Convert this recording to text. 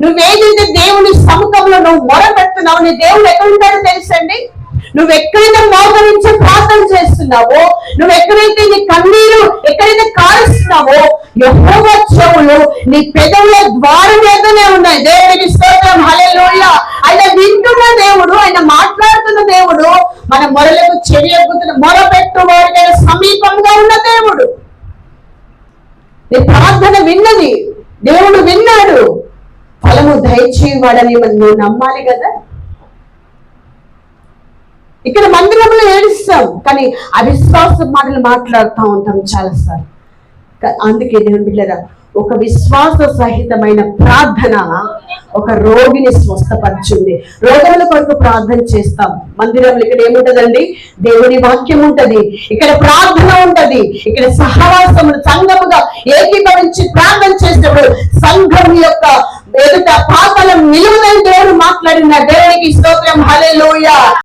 నువ్వేదైతే దేవుని సముఖంలో నువ్వు మొరపెడుతున్నావు, నీ దేవుడు ఎక్కడ ఉంటాడో తెలుసండి. నువ్వు ఎక్కడైతే మోకరించి ప్రార్థన చేస్తున్నావో, నువ్వు ఎక్కడైతే నీ కన్నీరు ఎక్కడైతే కారుస్తున్నావో, యెహోవా చెవులు నీ పెదవుల ద్వారం మీదనే ఉన్నాయి. దేవునికి స్తోత్రం, హల్లెలూయా. ఆయన వింటున్న దేవుడు, ఆయన మాట్లాడుతున్న దేవుడు, మన మొరలకు చెవి ఎగ్గుతున్న మొరపెట్టు వారికి సమీపంగా ఉన్న దేవుడు. నీ ప్రార్థన విన్నది, దేవుడు విన్నాడు, ఫలము దయచేవాడని నువ్వు నమ్మాలి కదా. ఇక్కడ మందిరంలో ఏడుస్తాం, కానీ అవిశ్వాస మాటలు మాట్లాడుతూ ఉంటాం చాలాసార్లు. అందుకే దేవుని బిడ్డలారా, ఒక విశ్వాస సహితమైన ప్రార్థన ఒక రోగిని స్వస్థపరిచింది. రోగముల కొరకు ప్రార్థన చేస్తాం. మందిరంలో ఇక్కడ ఏముంటదండి? దేవుని వాక్యం ఉంటది, ఇక్కడ ప్రార్థన ఉంటది, ఇక్కడ సహవాసము సంఘముగా ఏకీభవించి ప్రార్థన చేసినప్పుడు సంఘం యొక్క ఎదుట పాపలం నిలువదని దేవుడు మాట్లాడిన. దేవునికి స్తోత్రం, హల్లెలూయా.